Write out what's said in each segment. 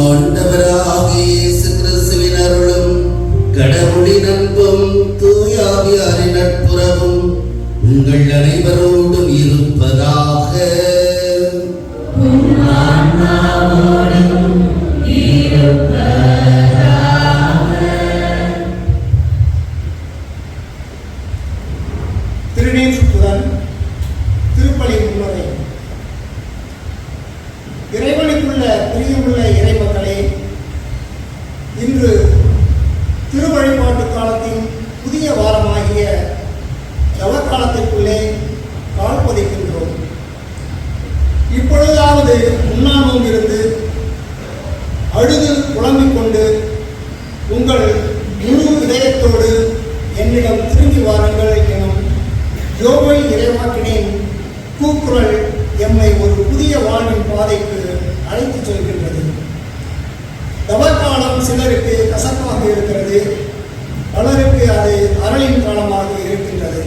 ஆண்டவராகிய இயேசு கிறிஸ்துவின் அருளும் கடவுளின் அன்பும் தூய ஆவியாரின் நட்புறவும் உங்கள் அனைவரோடும் இருப்பதாக. திருநீற்றுடன் திருப்பலி முன்னுரை. இறைவனுக்குள்ள பிரியமுள்ள இறைமக்களே, இன்று திருவழிபாட்டு காலத்தின் புதிய வாரமாகிய தவக்காலத்திற்குள்ளே கால் பதிக்கின்றோம். இப்பொழுதாவது உண்ணாமலும் இருந்து அழுது புலம்பிக் கொண்டு உங்கள் முழு இதயத்தோடு என்னிடம் திரும்பி வாருங்கள் எனும் யோபை இறைவாக்கினின் கூக்குரல் எம்மை ஒரு புதிய வாழ்வின் பாதைக்கு அழைத்துச் செல்கின்றது. தவக்காலம் சிலருக்கு கசப்பாக இருக்கிறது, பலருக்கு அது அருளின் காலமாக இருக்கின்றது.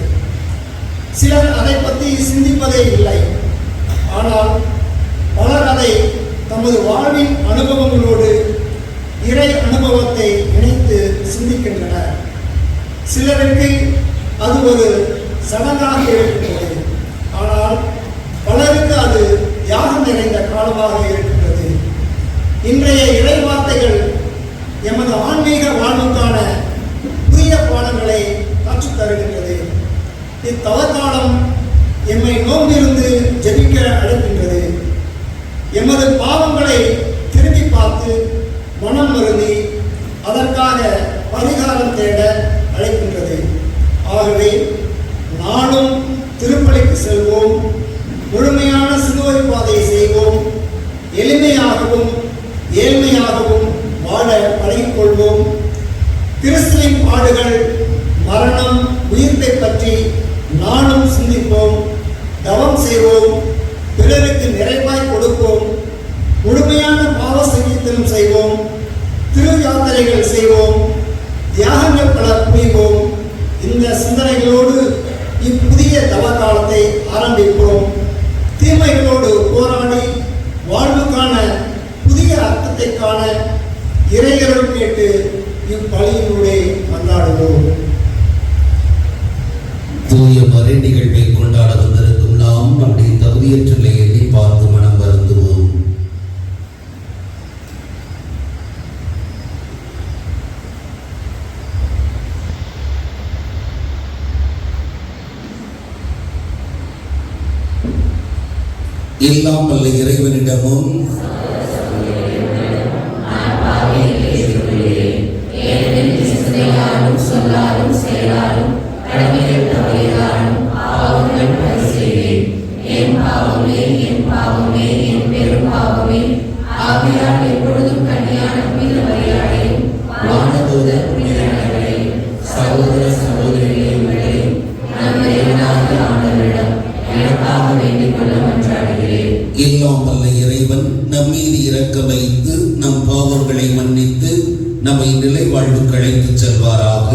சிலர் அதை பற்றி சிந்திப்பதே இல்லை. ஆனால் பலர் அதை தமது வாழ்வின் அனுபவங்களோடு இறை அனுபவத்தை இணைத்து சிந்திக்கின்றனர். சிலருக்கு அது ஒரு சடங்காக இருக்கின்றது. ஆனால் பலருக்கு அது தியாகம் நிறைந்த காலமாக இருக்கின்றது. இன்றைய இறை வார்த்தைகள் எமது ஆன்மீக வாழ்வுக்கான புதிய பாடங்களை கற்றுத் தருகின்றது. இத்தவக்காலம் எம்மை நோம்பிருந்து ஜெபிக்க அழைக்கின்றது. எமது பாவங்களை திரும்பி பார்த்து மனம் வருந்தி அதற்காக பரிகாரம் தேட அழைக்கின்றது. ஆகவே நாளும் திருப்பலிக்கு செல்வோம், முழுமையான சிலுவை பாதையை செய்வோம், எளிமையாகவும் ஏழ்மையாகவும் வாழ பழகிக்கொள்வோம். கிறிஸ்துவின் பாடுகள், மரணம், உயிர்ப்பை பற்றி நாளும் சிந்திப்போம், தவம் செய்வோம், பிறருக்கு நிறைவாய் கொடுப்போம், முழுமையான பாவ சங்கீதம் செய்வோம், திரு யாத்திரைகள் செய்வோம், தியாகங்கள் பல புரிவோம். இந்த சிந்தனைகளோடு இப்புதிய தவக்காலத்தை ஆரம்பிப்போம். தீமைகளோடு போராடி வாழ்வுக்கான புதிய அர்த்தத்தை காண இறையருள் கேட்டு இப்பலியினூடே கொண்டாடுவோம். தூய மறை நிகழ்வை கொண்டாட வந்திருக்கும் நாம் நம்முடைய தகுதியற்ற நிலையை பார்த்து மனம் வருந்துவோம். எல்லாம் வல்ல இறைவனிடமும் எல்லாம் வல்ல இறைவன் நம் மீது இரக்கம் வைத்து நம் பாவங்களை மன்னித்து நம்மை நிலை வாழ்வுக்கு அழைத்துச் செல்வாராக.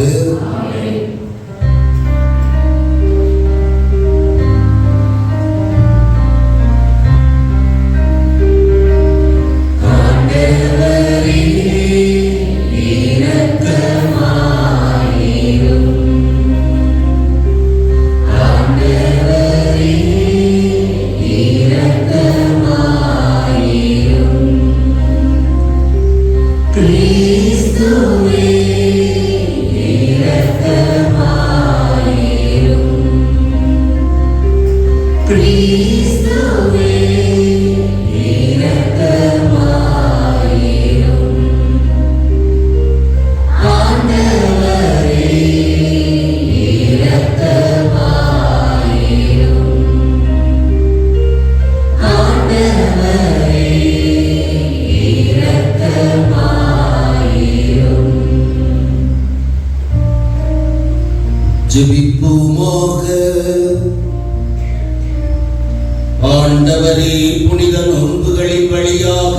ஜெபிப்போமாக. ஆண்டவரே, புனித நோன்புகளின் வழியாக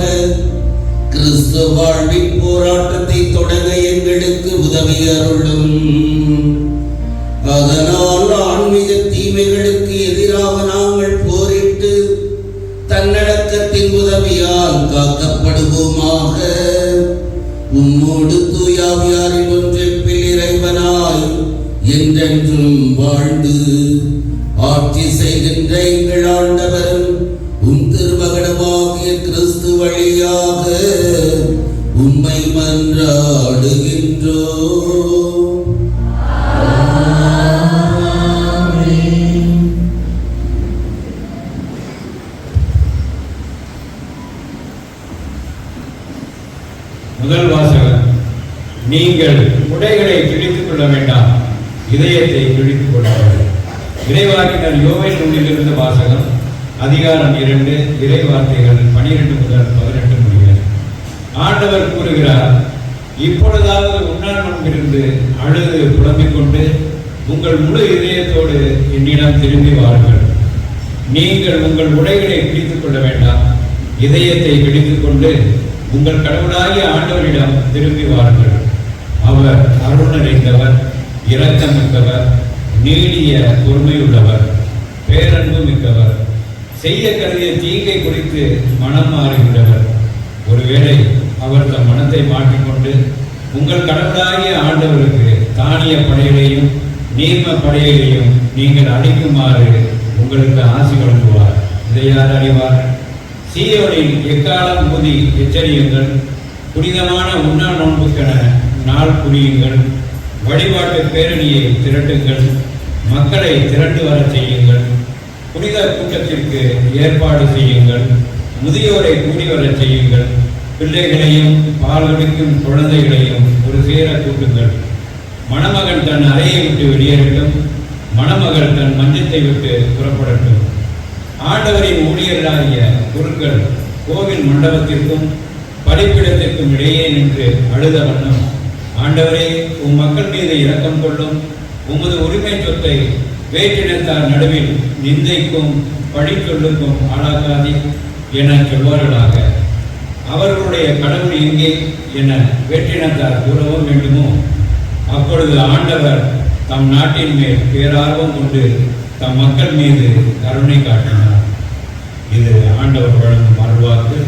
கிறிஸ்துவ வாழ்வின் போராட்டத்தை தொடங்க எங்களுக்கு உதவி அருளும். அதனால் ஆன்மீக தீமைகளுக்கு எதிராக நாங்கள் போரிட்டு தன்னடக்கத்தின் உதவியால் காக்கப்படுவோமாக. உம்மோடு தூயாவியாரின் ஒன்றிப்பில் இறைவனாய் என்றென்றும் வாழ்ந்து ஆட்சி செய்கின்ற எங்கள் ஆண்டவரும் உம் திருமகனமாகிய கிறிஸ்து வழியாக உம்மை மன்றாடுகின்றோம். முதல் வாசகம். நீங்கள் உடைகளை கிழித்துக் கொள்ள வேண்டாம், இதயத்தை கிழித்துக் கொள்ளுங்கள். இறைவாக்கினர் யோவேல் நூலிலிருந்து வாசகம். அதிகாரம் 2, இறை வார்த்தைகள் 12 முதல் 18 முடிய. ஆண்டவர் கூறுகிறார், இப்பொழுதாவது உண்ணான் முன்பிருந்து அழுது புலம்பிக் கொண்டு உங்கள் முழு இதயத்தோடு என்னிடம் திரும்பி வாருங்கள். நீங்கள் உங்கள் உடைகளை கிழித்துக் கொள்ள வேண்டாம், இதயத்தை கிழித்துக் கொண்டு உங்கள் கடவுளாகிய ஆண்டவரிடம் திரும்பி வாருங்கள். அவர் அருள் நிறைந்தவர், இரக்கமிக்கவர், நீடிய பொறுமையுள்ளவர், பேரன்பு மிக்கவர், செய்ய கருதிய தீங்கை குறித்து மனம் மாறுகிறவர். ஒருவேளை அவர் தம் மனத்தை மாற்றிக்கொண்டு உங்கள் கடவுளாகிய ஆண்டவருக்கு தானிய படைகளையும் நீர்ம படைகளையும் நீங்கள் அளிக்குமாறு உங்களுக்கு ஆசி வழங்குவார். இதை யார் அறிவார்? சீயோனில் எக்காலம் ஊதி எச்சரியுங்கள், புனிதமான உண்ணா நோன்புக்கென நாள் புரியுங்கள், வழிபாட்டு பேரணியை திரட்டுங்கள், மக்களை திரண்டு வர செய்யுங்கள், புனித கூட்டத்திற்கு ஏற்பாடு செய்யுங்கள், முதியோரை கூடி வர செய்யுங்கள், பிள்ளைகளையும் பால் குடிக்கும் குழந்தைகளையும் ஒரு சேர கூட்டுங்கள். மணமகன் தன் அறையை விட்டு வெளியேறட்டும், மணமகள் தன் மஞ்சத்தை விட்டு புறப்படட்டும். ஆண்டவரின் ஊழியர்களாகிய குருக்கள் கோவில் மண்டபத்திற்கும் பலிப்பிடத்திற்கும் இடையே நின்று அழுத வண்ணம், ஆண்டவரே, உம் மக்கள் மீது இரக்கம் கொள்ளும், உமது உரிமை சொத்தை வேற்றினத்தார் நடுவில் நிந்தைக்கும் பழிச்சொல்லுக்கும் ஆளாக்காதே என சொல்வார்களாக. அவர்களுடைய கடவுள் எங்கே என வேற்றினத்தார் கூறவும் வேண்டுமோ? அப்பொழுது ஆண்டவர் தம் நாட்டின் மேல் பேரார்வம் கொண்டு தம் மக்கள் மீது கருணை காட்டினார். இது ஆண்டவர் வழங்கும் அருள்வாக்கு.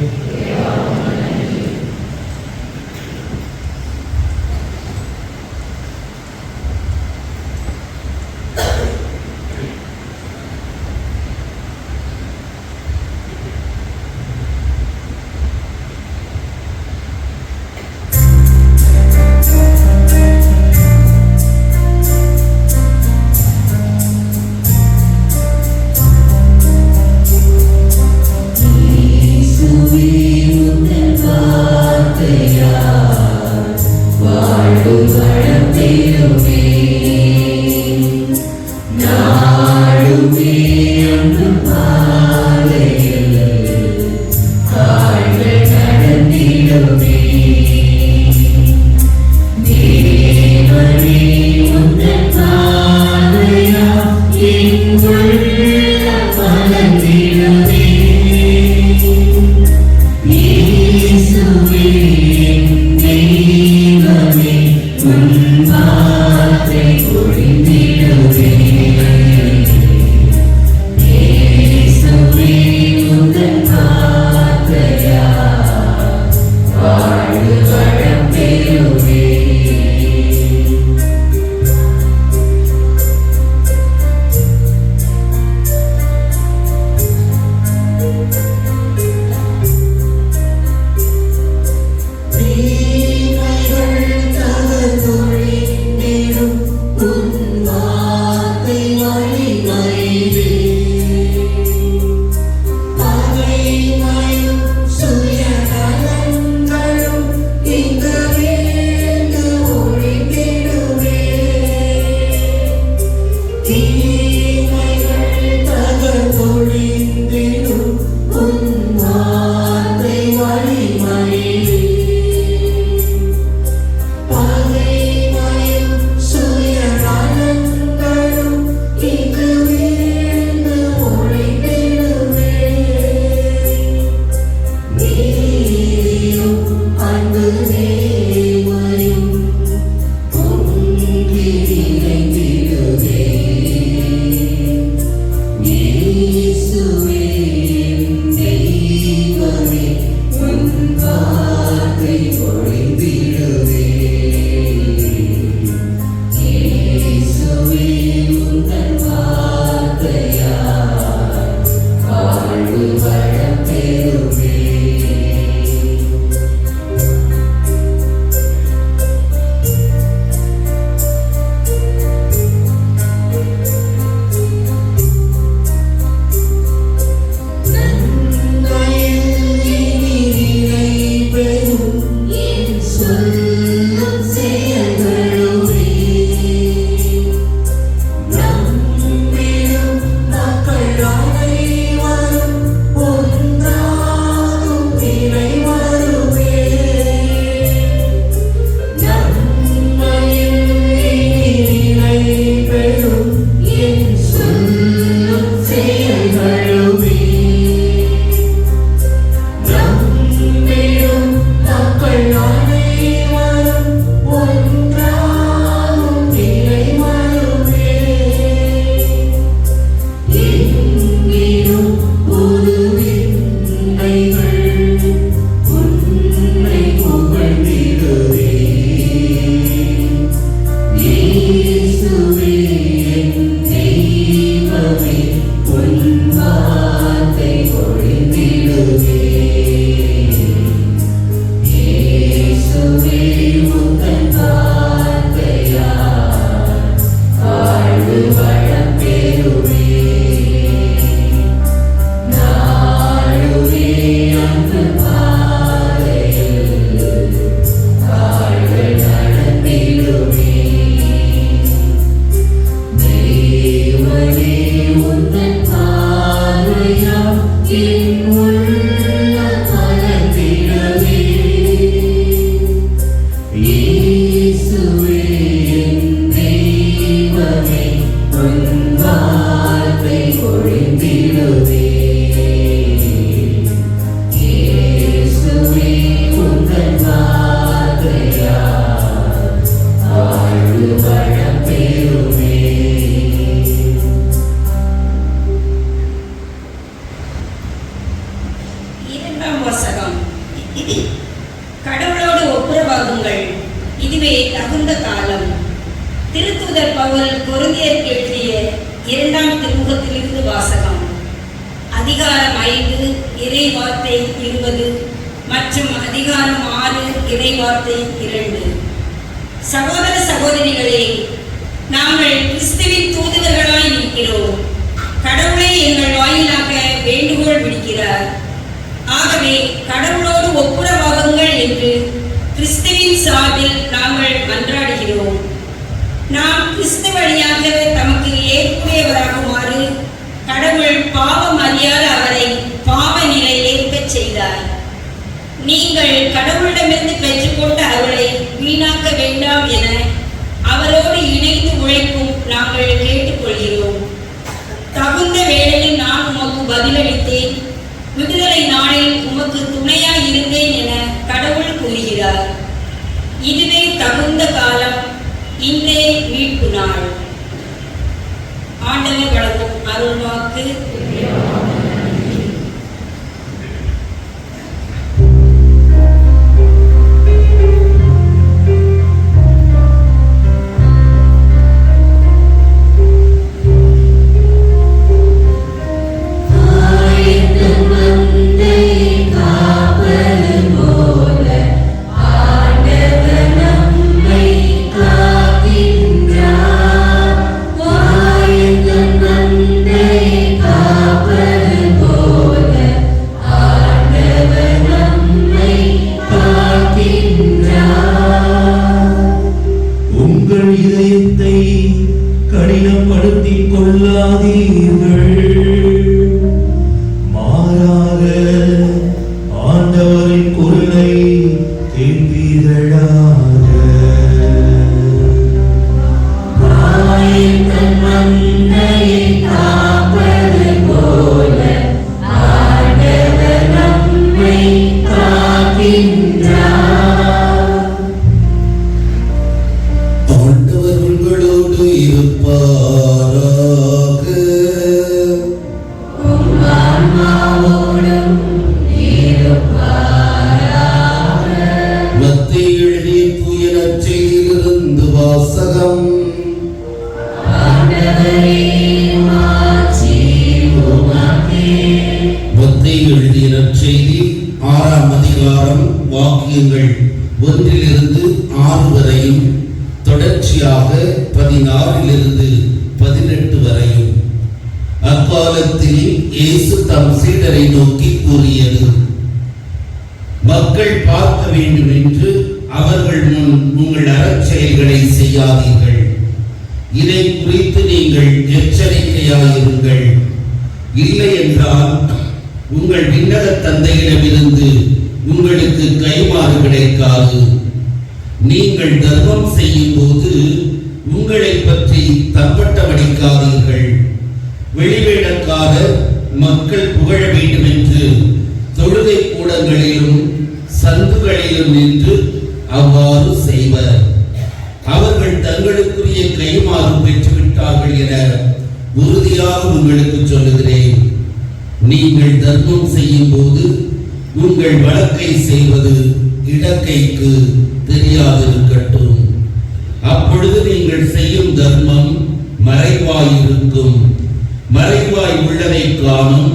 கடவுளோடு ஒப்புரவாகுங்கள், இதுவே தகுந்த காலம். திருத்தூதர் பவுல் கொரிந்தியருக்கு எழுதிய 2ஆம் திருமுகத்திலிருந்து வாசகம். அதிகாரம் 5 இறைவார்த்தை 20 மற்றும் அதிகாரம் 6 இறைவார்த்தை 2. சகோதர சகோதரிகளே, நாங்கள் கிறிஸ்துவின் தூதுவர்களாய் இருக்கிறோம். கடவுளே எங்கள் வாயிலாக வேண்டுகோள் விடுக்கிறார். ஆகவே கடவுளோடு ஒப்புரவாகுங்கள் என்று கிறிஸ்துவின் சார்பில் நாங்கள் மன்றாடுகிறோம். நாம் கிறிஸ்து வழியாக தமக்கு ஏற்புடையவராகுமாறு கடவுள் பாவம் அறியாத அவரை பாவ நிலை ஏற்கச் செய்தார். நீங்கள் கடவுளிடமிருந்து பெற்றுக்கொண்ட அவரை வீணாக்க வேண்டாம் என அவரோடு இணைந்து உழைக்கும் நாங்கள் கேட்டுக்கொள்கிறோம். தகுந்த வேளையில் நான் உமக்கு பதிலளித்தேன், விடுதலை நாளில் உமக்கு துணையாய் இருந்தேன் என கடவுள் கூறுகிறார். இதுவே தகுந்த காலம், இன்றே மீட்பு நாள். ஆண்டவர் வழங்கும் அருள்வாக்கு. கடினப்படுத்திக் கொள்ளாதீர்கள், மாறாக ஆண்டவரின் குரலை கேட்பீர்களாக. ஆண்டவர் உங்களோடு இருப்பாராக. மத்தேயு எழுதிய தூய நற்செய்தியிலிருந்து வாசகம். மத்தேயு எழுதிய நற்செய்தி 6ஆம் அதிகாரம் வாக்கியங்கள் 1 - 6 வரையும், தொடர்ச்சியாக 16 - 18 வரையும். அக்காலத்தில் இயேசு தம் சீடரை நோக்கி கூறியது: மக்கள் பார்க்க வேண்டும் என்று அவர்கள் முன் உங்கள் அறச்செயல்களை செய்யாதீர்கள். இதை குறித்து நீங்கள் எச்சரிக்கையாயிருங்கள். இல்லை என்றால் உங்கள் விண்ணக தந்தையிடமிருந்து உங்களுக்கு கைமாறு கிடைக்காது. நீங்கள் தர்மம் செய்யும் போது உங்களை பற்றி தம்பட்டமடிக்காதீர்கள். வெளிவேடக்காரர் மக்கள் புகழ வேண்டும் என்று தொழுகை கூடங்களிலும் சந்துகளிலும் நின்று அவ்வாறு செய்வர். அவர்கள் தங்களுக்குரிய கைமாறு பெற்றுவிட்டார்கள் என உறுதியாக உங்களுக்கு சொல்லுகிறேன். நீங்கள் தர்மம் செய்யும் போது உங்கள் வழக்கை செய்வது இடக்கைக்கு தெரியாதிருக்கட்டும். அப்பொழுது நீங்கள் செய்யும் தர்மம் மறைவாயிருக்கும். மறைவாய் உள்ளதை காணும்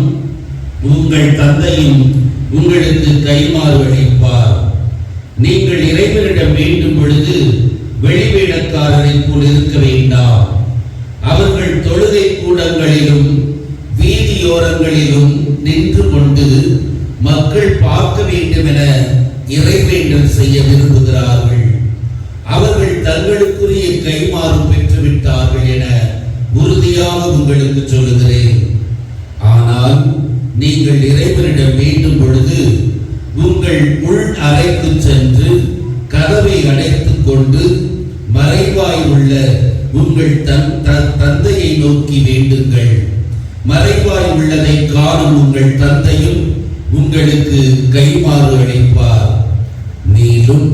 உங்கள் தந்தையும் உங்களுக்கு கைமாறு அளிப்பார். நீங்கள் இறைவனிடம் வேண்டும் பொழுது வெளிவேடக்காரரை போல் இருக்க வேண்டாம். அவர்கள் தொழுகை கூடங்களிலும் வீதியோரங்களிலும் நின்று கொண்டு மக்கள் பார்க்க வேண்டும் என இறைவேண்டல் செய்ய விரும்புகிறார்கள். அவர்கள் தங்களுக்குரிய கைமாறு பெற்றுவிட்டார்கள் என உறுதியாக உங்களுக்கு சொல்லுகிறேன். ஆனால் நீங்கள் இறைவனிடம் வேண்டும் பொழுது உங்கள் உள் அறைக்கு சென்று கதவை அடைத்துக் கொண்டு மறைவாய் உள்ள உங்கள் தந்தையை நோக்கி வேண்டுங்கள். மறைவாய் உள்ளதை காணும் உங்கள் தந்தையும் உங்களுக்கு கைமாறு அளிப்பார். மேலும்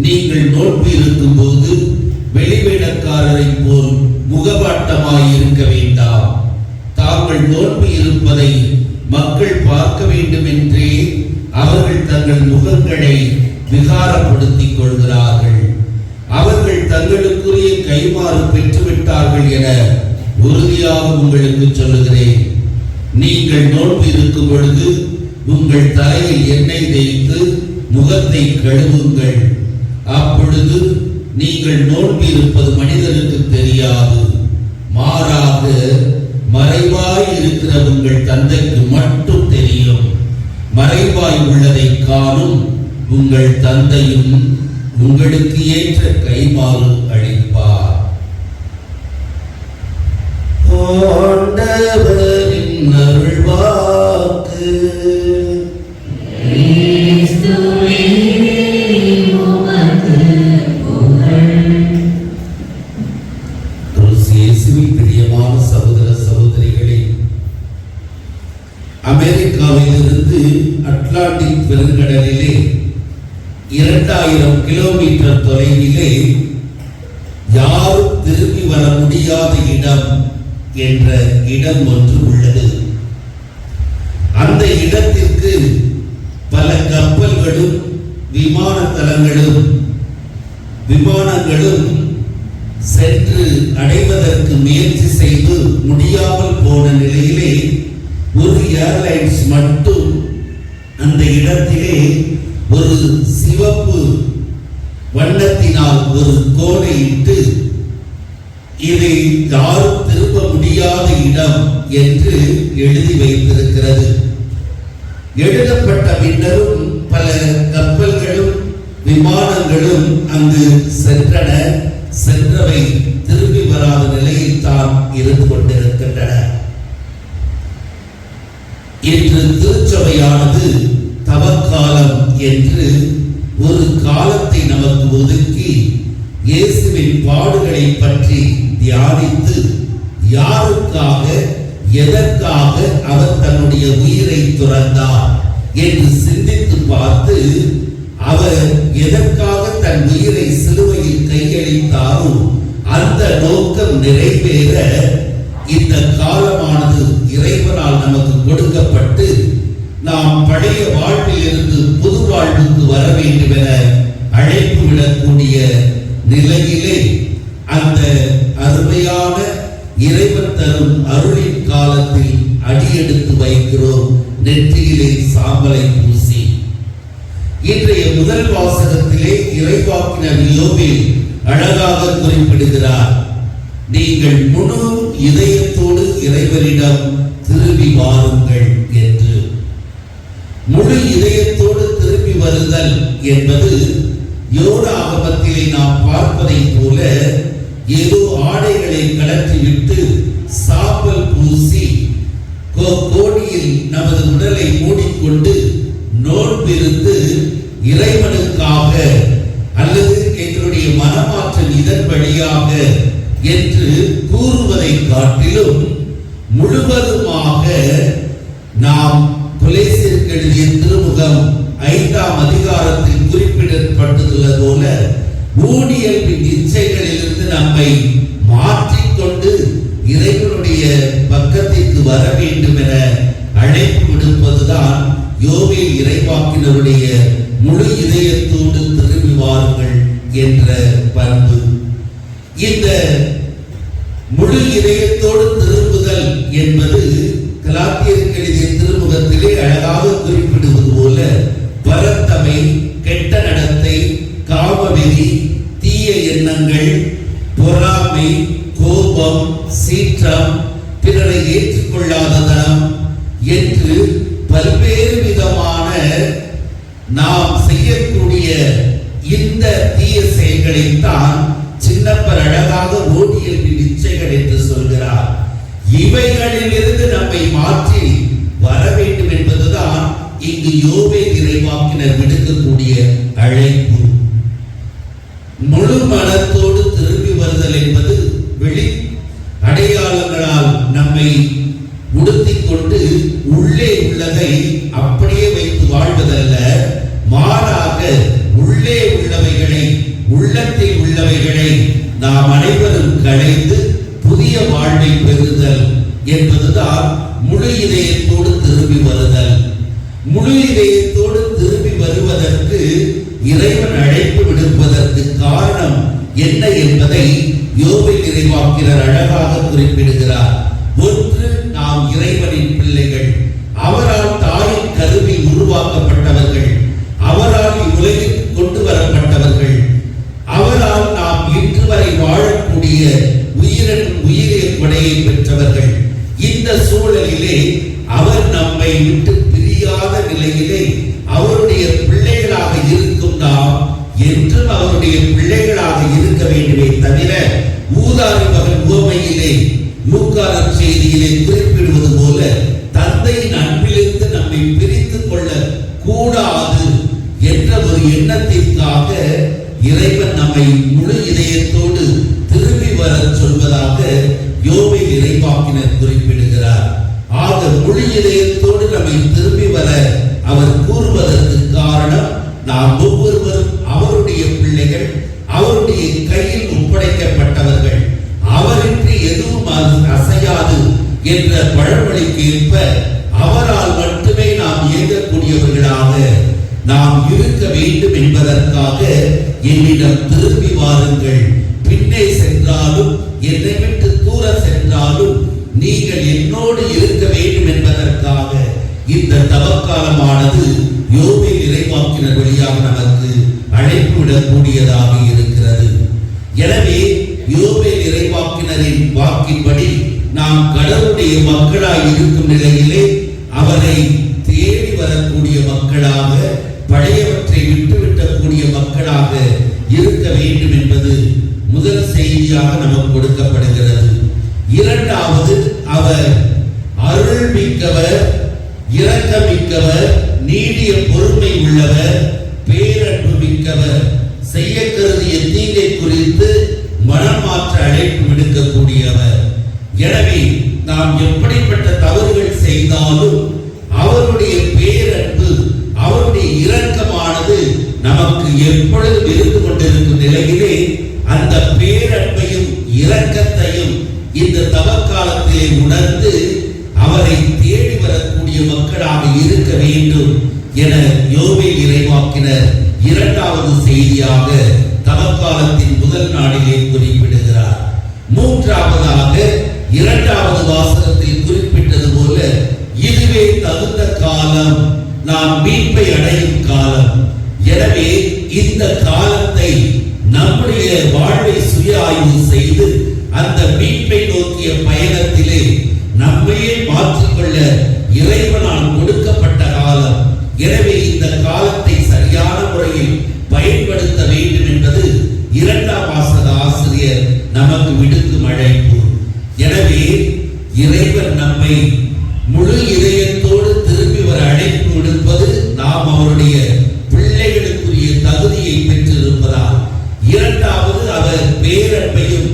நீங்கள் நோன்பு இருக்கும் போது வெளிவேடக்காரரை போல் முகவாட்டமாய் இருக்க வேண்டாம். தாங்கள் நோன்பு இருப்பதை மக்கள் பார்க்க வேண்டும் என்றே அவர்கள் தங்கள் முகங்களை விகாரப்படுத்திக் கொள்கிறார்கள். அவர்கள் தங்களுக்குரிய கைமாறு பெற்றுவிட்டார்கள் என உறுதியாக உங்களுக்கு சொல்லுகிறேன். நீங்கள் நோன்பு இருக்கும் பொழுது உங்கள் தலையில் எண்ணெய் தேய்த்து முகத்தை கழுவுங்கள். அப்பொழுது நீங்கள் நோன்பு இருப்பது மனிதனுக்கு தெரியாது, மாறாக மறைவாய் இருக்கிற உங்கள் தந்தைக்கு மட்டும் தெரியும். மறைவாய் உள்ளதை காணும் உங்கள் தந்தையும் உங்களுக்கு ஏற்ற கைமாறு அளிப்பார். ஆண்டவரின் அருள்வாக்கு. இயேசுவில் பிரியமான சகோதர சகோதரிகளே, அமெரிக்காவிலிருந்து அட்லாண்டிக் பெருங்கடலிலே 2000 கிலோமீட்டர் தொலைவிலே யாரும் திரும்பி வர முடியாத இடம் என்ற இடம் ஒன்று உள்ளது. அந்த இடத்திற்கு பல கப்பல்களும் விமானங்களும் சென்று அடைவதற்கு முயற்சி செய்து முடியாமல் போன நிலையிலே ஒரு ஏர்லைன்ஸ் மட்டும் அந்த இடத்திலே ஒரு சிவப்பு வண்ணத்தினால் ஒரு கோலை இட்டு இதை யாரும் திரும்ப முடியாத இடம் என்று எழுதி வைத்திருக்கிறது. எழுதப்பட்ட பின்னரும் பல கப்பல்களும் விமானங்களும் அங்கு சென்றவை திரும்பி வராத நிலையில் தான் இருந்து கொண்டிருக்கின்றன. இன்று திருச்சபையானது தவக்காலம் என்று ஒரு காலத்தை நமக்கு ஒதுக்கி இயேசுவின் பாடுகளை பற்றி தியானித்து யாருக்காக எதற்காக அவர் தன்னுடைய உயிரை துறந்தார் என்று சிந்தித்து பார்த்து அவர் எதற்காக தன் உயிரை சிலுவையில் கையளித்தாரோ அந்த நோக்கம் நிறைவேற இந்த காலமானது இறைவனால் நமக்கு கொடுக்கப்பட்டு நாம் பழைய வாழ்வில் இருந்து புது வாழ்வுக்கு வர வேண்டும் என அழைப்பு விடக்கூடிய நிலையிலே அந்த அருமையான இறைவன் தரும் அருளின் காலத்தில் அடியெடுத்து வைக்கிறோம், நெற்றியிலே சாம்பலை பூசி. இன்றைய முதல் வாசகத்திலே இறைவாக்கினர் யோவேல் அழகாக குறிப்பிடுகிறார், நீங்கள் முழு இதயத்தோடு இறைவனிடம் திரும்பி வாருங்கள் என்று. முழு இதயத்தோடு திரும்பி வருதல் என்பது யோனா ஆகமத்திலே நாம் பார்ப்பதை போல ஏதோ ஆடைகளை கலற்றிவிட்டு சாம்பல் பூசி கோடியில் நமது உடலை மூடிக்கொண்டு நோன்பிருந்து இறைவனுக்காக அல்லது எங்களுடைய மனமாற்றல் இதன் வழியாக என்று கூறுவதை காட்டிலும் முழுவதுமாக நாம் கொலேசியருக்கு எழுதிய திருமுகம் 5ஆம் அதிகாரத்தில் குறிப்பிடப்பட்டுள்ளது போல ஊனியல்பின் இச்சைகளிலிருந்து நம்மை மாற்றிக்கொண்டு இறைவனுடைய பக்கத்திற்கு வர வேண்டும் என அழைப்பு விடுப்பதுதான் யோவேல் இறைவாக்கினருடைய முழு இதயத்தோடு திரும்பி வாருங்கள் என்ற பண்பு. இந்த முழு இதயத்தோடு திரும்புதல் என்பது கலாத்தியருக்கு எழுதிய திருமுகத்திலே அழகாக குறிப்பிடுவது போல பரத்தமை, கெட்ட நடத்தை, காமவெறி, தீய எண்ணங்கள், பொறாமை, கோபம், சீற்றம், பிறரை ஏற்றுக்கொள்ளாததனம் என்று பல்வேறு விதமான நாம் செய்யக்கூடிய இந்த தீய செயல்களைத்தான் சின்னப்பர் அழகாக ஓடியல்பின் இச்சைகள் என்று சொல்கிறார். இவைகளிலிருந்து நம்மை மாற்றி வர வேண்டும் என்பதுதான் இங்கு யோவேல் இறைவாக்கினர் விடுக்கக்கூடிய அழைப்பு. முழு மனத்தோடு திரும்பி வருதல் என்பது வெளி அடையாளங்களால் நம்மை உடுத்திக் கொண்டு உள்ளே உள்ளதை அப்படியே வைத்து வாழ்வதல்ல, மாறாக உள்ளே உள்ளவைகளை, உள்ளத்தில் உள்ளவைகளை நாம் அனைவரும் களைந்து புதிய வாழ்வை பெறுதல் என்பதுதான் முழு இதயத்தோடு திரும்பி வருதல். முழு இதயத்தோடு திரும்பி வருவதற்கு இறைவன் அழைப்பு விடுப்பதற்கு காரணம் என்ன என்பதை யோவேல் இறைவாக்கினர் அழகாக குறிப்பிடுகிறார். ஒன்று, நாம் இறைவனின் பிள்ளைகள், அவரால் தாயின் கருவில் உருவாக்கப்பட்டவர்கள், அவரால் இவ்வுலகிற்கு கொண்டு வரப்பட்டவர்கள், அவரால் நாம் இன்று வரை வாழக்கூடிய உயிரிய கொடையை பெற்றவர்கள். இந்த சூழலிலே அவர் நம்மை விட்டு பிரியாத நிலையிலே அவருடைய பிள்ளைகளாக இருக்கும் நாம் என்றும் அவருடைய பிள்ளைகளாக இருக்க வேண்டுமே தவிர, ஊதாரி மகன் உவமையிலே லூக்கா செய்தியிலே குறிப்பிடுவது போல தந்தையின் அன்பிலிருந்து நம்மை பிரித்துக் கொள்ள கூடாது என்ற ஒரு எண்ணத்திற்காக இறைவன் நம்மை முழு இதயத்தோடு திரும்பி வர சொல்வதாக யோவேல் இறைவாக்கினர் குறிப்பிடுகிறார். ஆக முழு இதயத்தோடு நம்மை திரும்பி வர அவர் கூறுவதற்கு காரணம், நாம் ஒவ்வொருவரும் அவருடைய பிள்ளைகள், அவருடைய கையில் ஒப்படைக்கப்பட்டவர்கள், அவரின்றி எதுவும் அசையாது என்ற பழமொழிக்கு ஏற்ப அவரால் மட்டுமே நாம் இயங்கக்கூடியவர்களாக நாம் இருக்க வேண்டும் என்பதற்காக என்னிடம் திரும்பி வாருங்கள், பின்னே சென்றாலும் என்னை விட்டு தூர சென்றாலும் நீங்கள் என்னோடு இருக்க வேண்டும் என்பதற்காக இந்த தவக்காலமானது யோவேல் இறைவாக்கினர் வழியாக நமக்கு அழைப்பு விடக்கூடியதாக இருக்கிறது. எனவே யோவேல் இறைவாக்கினரின் வாக்கின்படி நாம் கடவுளுடைய மக்களாய் இருக்கும் நிலையிலே அவரை தேடி வரக்கூடிய மக்களாக, பழையவற்றை விட்டுவிட்டக்கூடிய மக்களாக இருக்க வேண்டும் என்பது முதல் செய்தியாக நமக்கு கொடுக்கப்படுகிறது. இரண்டாவது, அவர் அருள் மிக்கவர், இரக்கமிக்கவர், நீடிய பொறுமை உள்ளவர், பேரன்பு மிக்கவர், செய்ய கருதிய தீங்கை குறித்து மனமாற்ற அழைப்பு விடுக்கக்கூடியவர். எனவே நாம் எப்படிப்பட்ட தவறுகள் செய்தாலும் அவருடைய பேரன்பு, அவருடைய இரக்கமானது நமக்கு எப்பொழுதும் இருந்து கொண்டிருக்கும் நிலையிலே அந்த பேரன்பையும் இரக்கத்தையும் இந்த தவக்காலத்திலே உணர்ந்து அவரை தேடி வரக்கூடிய மக்களாக இருக்க வேண்டும் என யோவேல் இறைவாக்கினர் இரண்டாவது செய்தியாக தவக்காலத்தின் முதல் நாளிலே குறிப்பிடுகிறார். மூன்றாவதாக இரண்டாவது வாசகத்தில் குறிப்பிட்டது போல, இதுவே தகுந்த காலம், நாம் மீட்பை அடையும் காலம். எனவே இந்த காலத்தை நம்முடைய வாழ்வை சுய ஆய்வு செய்து அந்த மீட்பை நோக்கிய பயணத்திலே நம்மையே மாற்றிக்கொள்ள இறைவனால் கொடுக்கப்பட்ட காலம். எனவே இந்த காலத்தை சரியான முறையில் பயன்படுத்த வேண்டும் என்பது இரண்டாம் வாசக ஆசிரியர் நமக்கு விடுக்கும் அழைப்பு. எனவே இறைவன் நம்மை முழு இதயத்தோடு திரும்பி வர அழைப்பு விடுப்பது நாம் அவருடைய பிள்ளைகளுக்குரிய தகுதியை பெற்றிருப்பதால். இரண்டாவது, அவர் பேரன்பையும்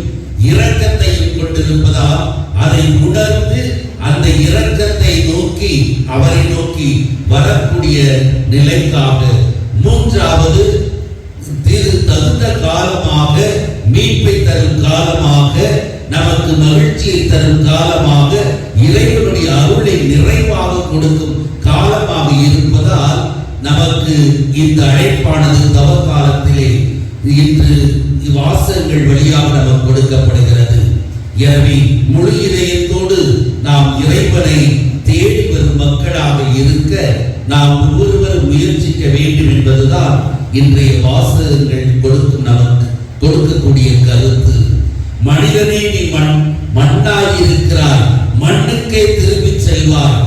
இரக்கத்தையும் கொண்டிருப்பதால் அதை உணர்ந்து அந்த இரக்கத்தை நோக்கி, அவரை நோக்கி வரக்கூடிய நிலைக்காக. மூன்றாவது, தகுந்த காலமாக, மீட்பை தரும் காலமாக, நமக்கு மகிழ்ச்சியை தரும் காலமாக, இறைவனுடைய அருளை நிறைவாக கொடுக்கும் காலமாக இருப்பதால் நமக்கு இந்த அழைப்பானது தவக்காலத்திலே இன்று வாசகங்கள் வழியாக நமக்கு கொடுக்கப்படுகிறது. எனவே முழு இதயத்தோடு நாம் இறைவனை தேடி வரும் மக்களாக இருக்க நாம் ஒவ்வொருவரும் முயற்சிக்க வேண்டும் என்பதுதான் இன்றைய வாசகங்கள் நமக்கு கொடுக்கக்கூடிய கருத்து. மனிதனே, நீ மண்ணாய் இருக்கிறாய், மண்ணுக்கே திரும்பி செல்வாய்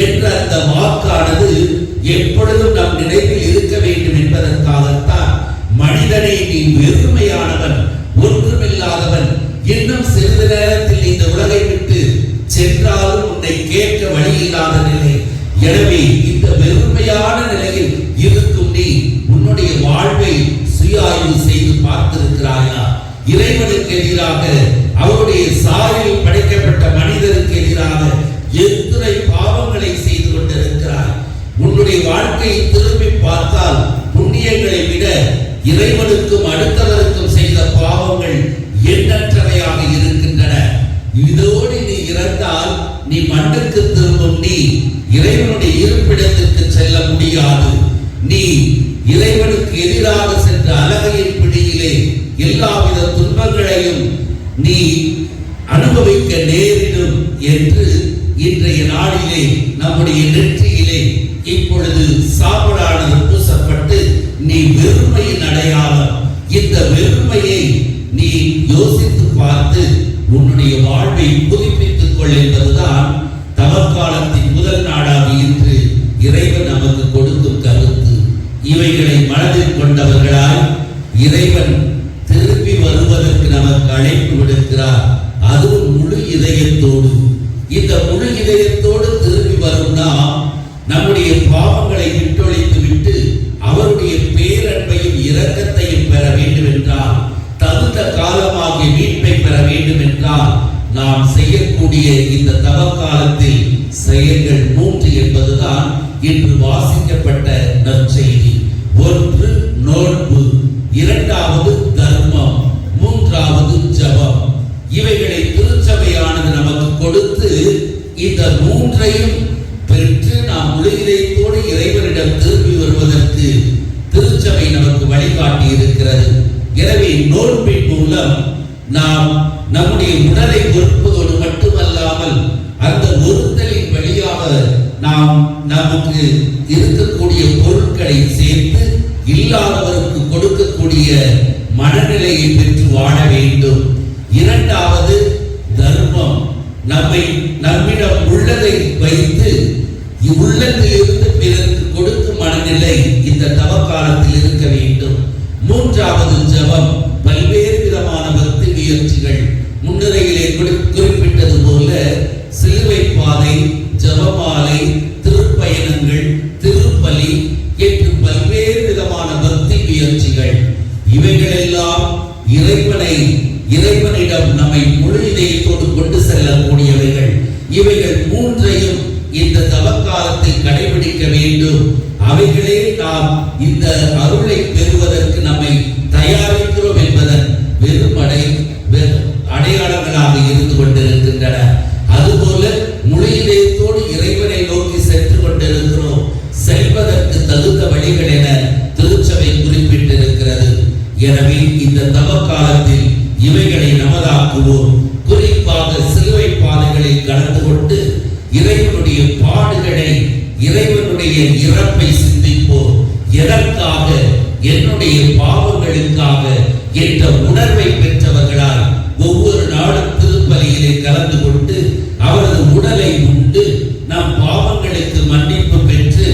என்ற அந்த வாக்கானது எப்பொழுதும் நம் நினைவில் இருக்க வேண்டும் என்பதற்காகத்தான், மனிதனை நீ வெறுமையானவன், ஒன்றுமில்லாதவன், இன்னும் சிறிது நேரத்தில் இந்த உலகை விட்டு சென்றாலும் உன்னை கேட்க வழி இல்லாத நிலை. எனவே இந்த வெறுமையான நிலையில் இருக்கும் நீ உன்னுடைய வாழ்வை சுய ஆய்வு செய்து பார்த்திருக்கிறாயா? இறைவனுக்கு எதிராக, அவருடைய சாயலில் படைக்கப்பட்ட மனிதருக்கு எதிராக எத்தனை பாவங்களை செய்து கொண்டிருக்கிறாய்? உன்னுடைய வாழ்க்கையை திரும்பி பார்த்தால் புண்ணியங்களை விட இறைவனுக்கும் அடுத்தவருக்கும் செய்த பாவங்கள் எண்ணற்றவையாக இருக்கின்றன. இதோடு நீ இறந்தால் நீ மண்ணுக்கு திரும்பும், நீ இறைவனுடைய இருப்பிடத்திற்கு செல்ல முடியாது. நீ இறைவனுக்கு எதிராக துன்பங்களையும் நீ அனுபவிக்க நேரிடும் என்று இன்றைய நாளிலே நம்முடைய நெற்றியிலே இப்பொழுது சாம்பலானது பூசப்பட்டு நீ வெறுமையின் அடையாளம். இந்த வெறுமையை நீ யோசித்து பார்த்து உன்னுடைய வாழ்வை புதுப்பித்துக் கொள் என்பதுதான் தவக்காலத்தின் முதல் நாளாக இன்று இறைவன் நமக்கு கொடுக்கும் கருத்து. இவைகளை மனதில் கொண்டவர்களால் இறைவன் திருப்பி வருவதற்கு நமக்கு அழைப்பு விடுக்கிறார். அதுவும் முழு இதயத்தோடு. இந்த முழு இதயத்தோடு திரும்பி வரும் நாம் நம்முடைய பாவங்களை விட்டொழித்து விட்டு அவருடைய பேரன்பையும் இரக்கத்தையும் பெற வேண்டும் என்றால், தகுந்த காலமாகிய மீட்பை பெற வேண்டும் என்றால், நாம் செய்யக்கூடிய இந்த தவக்காலத்தில் செயல்கள் 3 என்பதுதான் இன்று வாசிக்கப்பட்ட நற்செய்தி. 1 நோன்பு, 2வது தர்மம், 3வது ஜெபம். இவைகளை திருச்சபையானது நமக்கு கொடுத்து இந்த 3ஐயும் பெற்று நாம் முழு இதயத்தோடு இறைவனிடம் திரும்பி வருவதற்கு திருச்சபை நமக்கு வழிகாட்டி இருக்கிறது. எனவே நோன்பின் மூலம் நாம் நம்முடைய உடலை ஒருப்பதோடு மட்டுமல்லாமல் அந்த ஒருத்தலின் வழியாக நாம் நமக்கு இருக்கக்கூடிய பொருட்களை சேர்த்து இல்லாதவருக்கு கொடுக்கக்கூடிய மனநிலையை பெற்று வாழ வேண்டும். 2வது தர்மம். நம்மிடம் உள்ளதை வைத்து உள்ளத்திலிருந்து பிறருக்கு கொடுக்கும் மனநிலை இந்த தவக்காலத்தில் இருக்க வேண்டும். 3வது ஜெபம். பல்வேறு விதமான பக்தி முயற்சிகள் முன்னுரையிலே குறிப்பிட்டது போல சிலுவை பாதை, ஜெபமாலை, திருப்பயணங்கள், திருப்பலி என்று பல்வேறு விதமான பக்தி முயற்சிகள். இவைகளெல்லாம் இறைவனிடம் நம்மை முழு இதயத்தோடு கொண்டு செல்லக்கூடியவைகள். இவைகள் 3ஐயும் இந்த தவக்காலத்தில் கடைபிடிக்க வேண்டும். அவைகளே நாம் இந்த அருளை பெறுவதற்கு நம்மை தயாரிக்கிறோம் என்பதன் அடையாளங்களாக இருந்து கொண்டிருக்கின்றன. அதுபோல முழு இதயத்தோடு இறைவனை நோக்கி சென்று கொண்டிருக்கிறோம். செல்வதற்கு தகுந்த வழிகள் என திருச்சபை குறிப்பிட்டிருக்கிறது. எனவே இந்த தவக்காலத்தில் இவைகளை நமதாக்குவோம். குறிப்பாக சிலுவை பாதைகளில் கலந்து கொண்டு இறைவனுடைய பாடுகளை, இறைவனுடைய இறப்பை சிந்திப்போம். எதற்காக? என்னுடைய பாவங்களுக்காக என்ற உணர்வை பெற்றவர்களால் ஒவ்வொரு நாளும் திருப்பலியிலே கலந்து கொண்டு அவரது உடலை உண்டு நம் பாவங்களுக்கு மன்னிப்பு பெற்று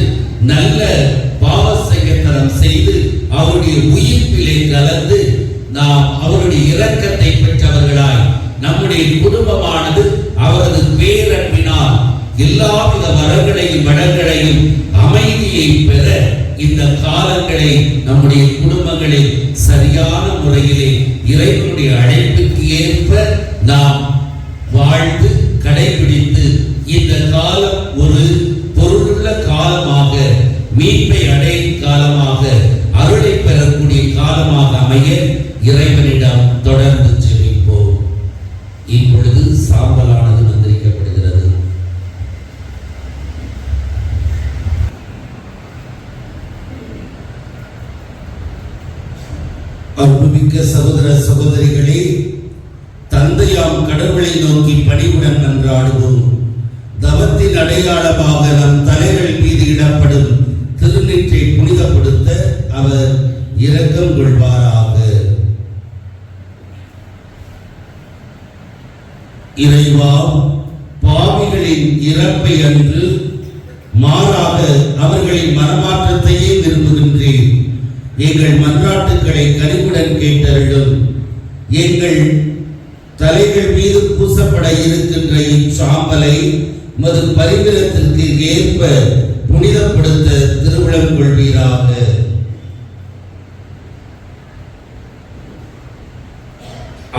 நல்ல பாவ செய்யத்தனம் செய்து அவருடைய உயிர்ப்பிலே கலந்து நாம் அவருடைய இரக்கத்தை பெற்றவர்களாய் நம்முடைய குடும்பமானது அவரது பேரன்பினால் எல்லாவித வரங்களையும் வளங்களையும் அமைதியை பெற இந்த காலங்களை நம்முடைய குடும்பங்களில் சரியான முறையிலே இறைவனுடைய அழைப்புக்கு ஏற்ப நாம் வாழ்ந்து கடைபிடித்து இந்த காலம் ஒரு பொருளுள்ள காலமாக, மீட்பை அடையும் காலமாக, அருளை பெறக்கூடிய காலமாக அமைய இறைவனிடம் தொடர்ந்து ஜெபிப்போம். இப்பொழுது சாம்பலானது மந்திரிக்கப்படுகிறது. அன்புமிக்க சகோதர சகோதரிகளே, தந்தையாம் கடவுளை நோக்கி பணிவுடன் மன்றாடுவோம். தவத்தின் அடையாளமாக நம் தலைகள் மீது இடப்படும் திருநீற்றை புனிதப்படுத்த அவர் இரக்கம் கொள்வாராக. இறைவா, பாவிகளின் இறப்பை அன்று மாறாக அவர்களின் மனமாற்றத்தையே விரும்புகின்றேன். எங்கள் மன்றாட்டுக்களை கனிவுடன் கேட்டருளும். எங்கள் தலைகள் மீது பூசப்பட இருக்கின்ற இச்சாம்பலை மது பரிவிரத்திற்கு ஏற்ப புனிதப்படுத்த திருவிழம் கொள்வீராக.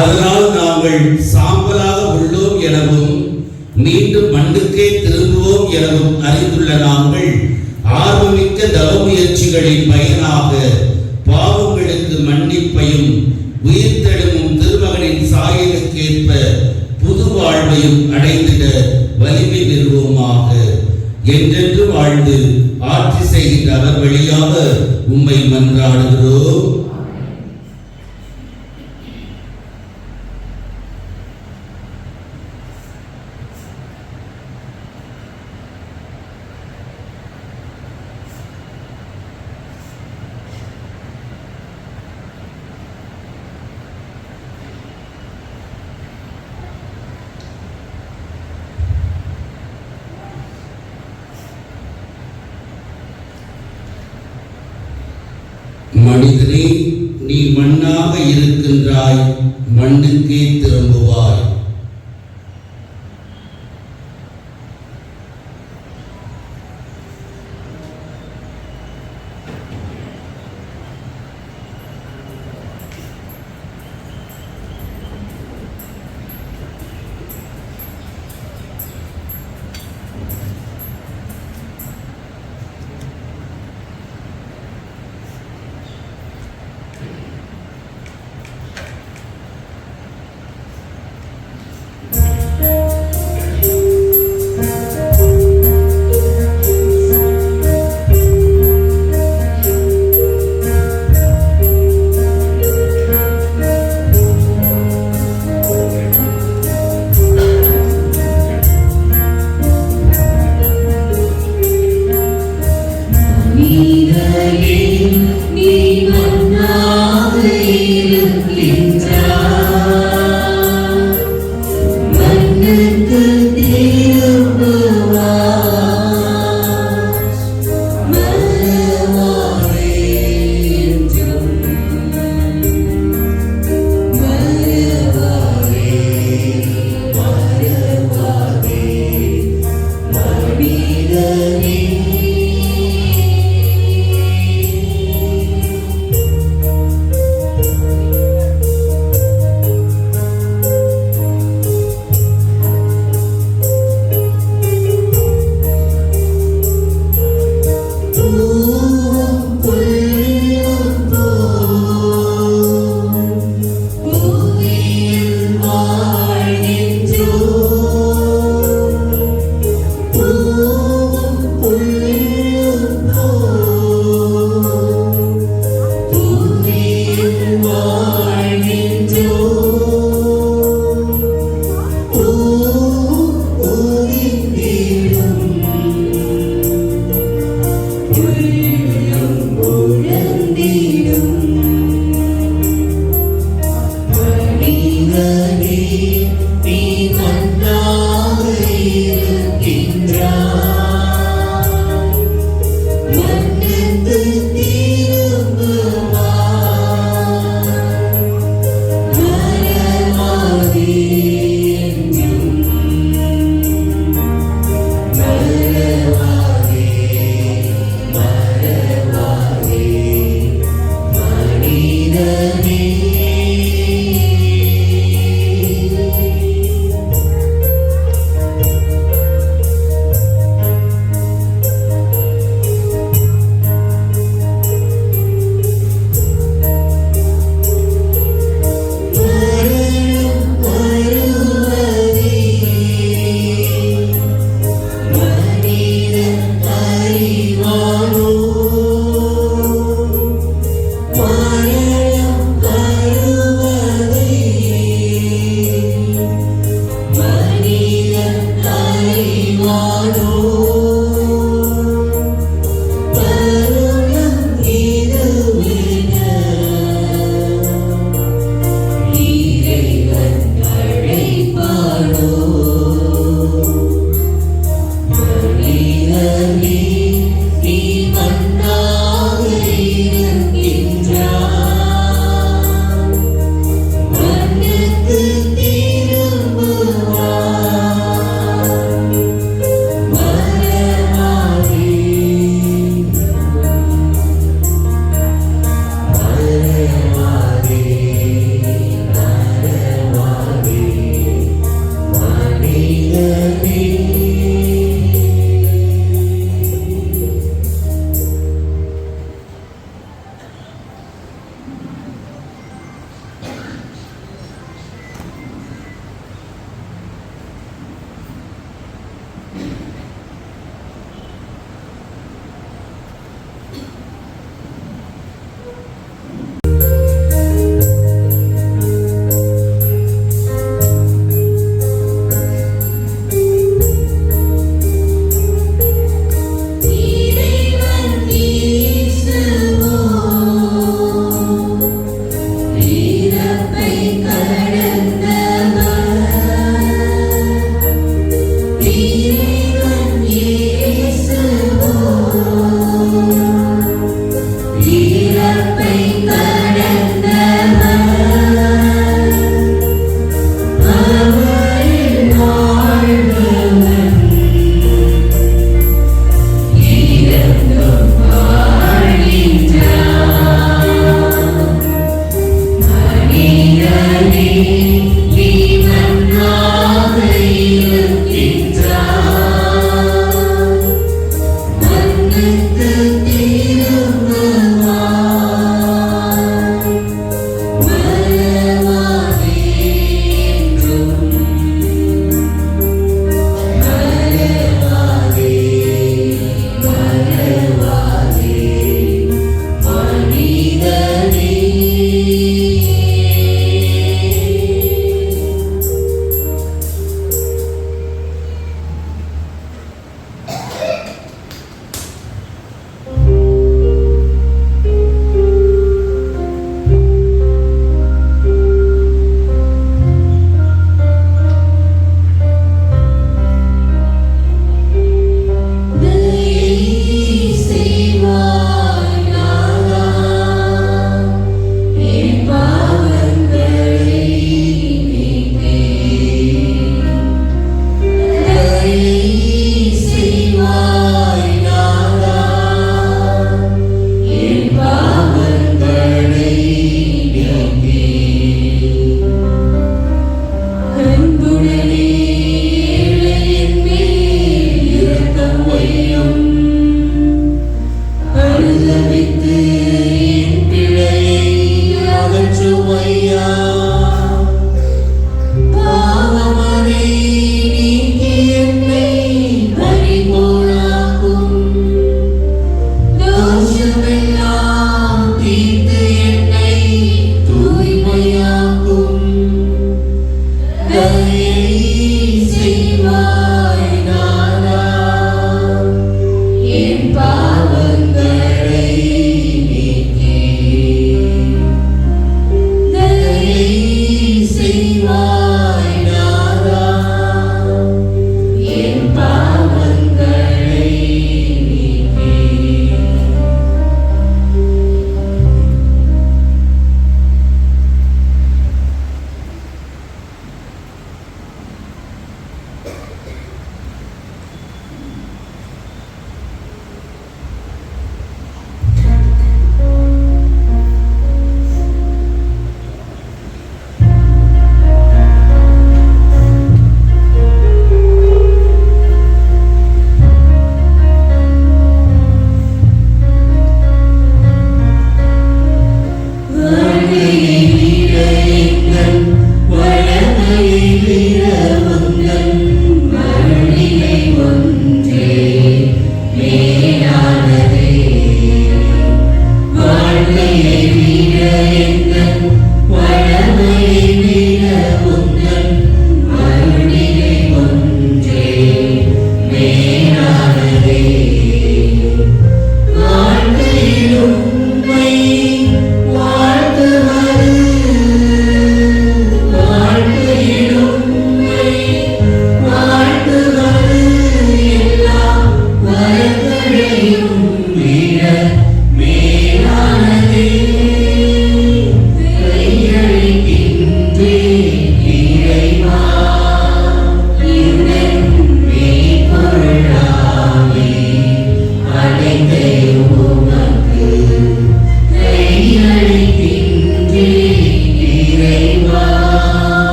அதனால் நாங்கள் சாம்பலாக உள்ளோம் எனவும் மீண்டும் மண்ணுக்கே திரும்புவோம் எனவும் அறிந்துள்ள நாங்கள் ஆர்வமிக்க தவ முயற்சிகளின் பயனாக பாவங்களுக்கு மன்னிப்பையும் உயிர்த்தெழும் திருமகனின் சாயலுக்கேற்ப புது வாழ்வையும் அடைந்திட வலிமை நிறுவோமாக. என்றென்று வாழ்ந்து ஆட்சி செய்கின்ற அவர் வழியாக உம்மை மன்றாடுகிறோம். இருக்கின்றாய், மண்ணுக்கே திரும்புவாய்.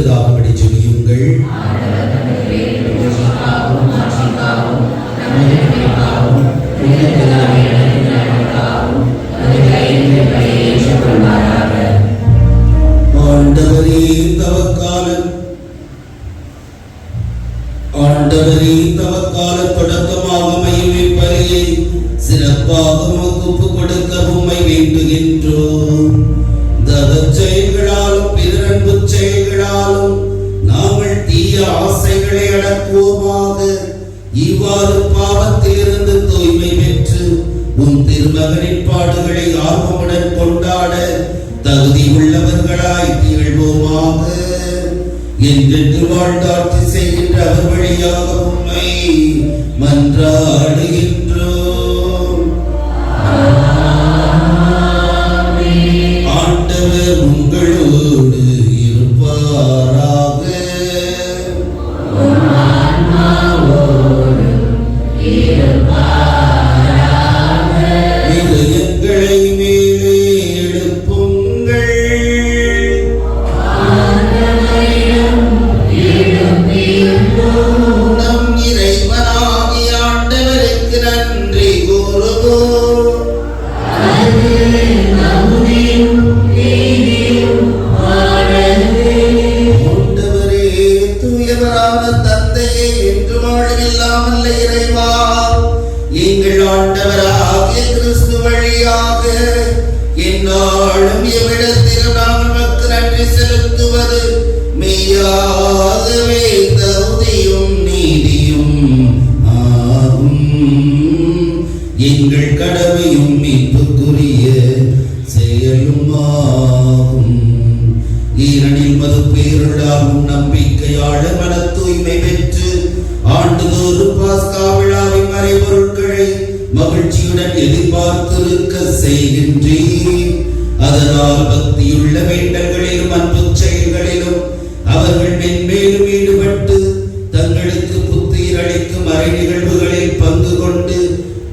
பெறுவதாகபடி ஜெபியுங்கள். ஆண்டவரே தவக்கால தொடக்கமாக மையும் பலியை சிறப்பாக ஒப்பு கொடுக்க உம்மை வேண்டுகின்றோம். தவச்செயல்களாலும் பிறன்பு செயல்களாலும் நாங்கள் தீய ஆசைகளை அடக்குவோமாக. இவ்வாறு பாவத்திலிருந்து தூய்மை பெற்று உன் திருமகனின் பாடுகளை ஆர்வமுடன் கொண்டாட தகுதி உள்ளவர்களாய் திகழ்வோமாக. என்றென்று வாழ்ந்தாட்சி செய்கின்ற அவர் வழியாக உம்மை மன்றாடுகின்றோம். ஆண்டவர் உங்களோடு இருப்பாராக. இதயங்களை மேலே எழுப்புங்கள். நம் இறைவனாகிய ஆண்டவருக்கு நன்றி கூறுவோம். ஆண்டவரே, தூயவரான தந்தையே, என்று வாழ்வில்லாமல் இறைவா, எங்கள் ஆண்டவராகிய கிறிஸ்து வழியாக எந்நாளும் எவ்விடத்திலும் நாங்கள் உமக்கு நன்றி செலுத்துவது மெய்யாகவே தகுதியும் நீதியும் ஆகும். எங்கள் கடமையும் மீட்புக்குரிய செயலும் ஆகும். ஈரனில் மது பேருளாகும் நம்பிக்கையாளர் மன தூய்மை பெற்று ஆண்டுதோறும் பாஸ்கா விழாவின் மறைபொருட்களை மகிழ்ச்சியுடன் எதிர்பார்த்திருக்க செய்கின்றேன். அதனால் பக்தியுள்ள வேண்டல்களிலும் அன்பு செயல்களிலும் அவர்கள் மென்மேலும் ஈடுபட்டு தங்களுக்கு புத்துயிர் அளிக்கும் மறை நிகழ்வுகளில் பங்கு கொண்டு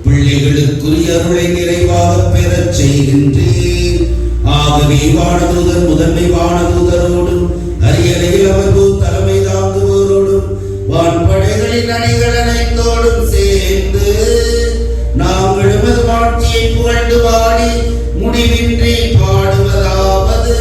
பிள்ளைகளுக்குரிய அருளை நிறைவாக பெறச் செய்கின்றேன். ஆகவே வானதூதர் முதன்மை வானதூதரோடும் அரியணையில் அமர்வோர் தலைமை தாங்குவோரோடும் வான்படைகளின் அணிகள் அனைத்தோடும் சேர்ந்து நாங்கள் எமது வாழ்க்கையை புகழ்ந்து பாடி முடிவின்றி பாடுவதாவது.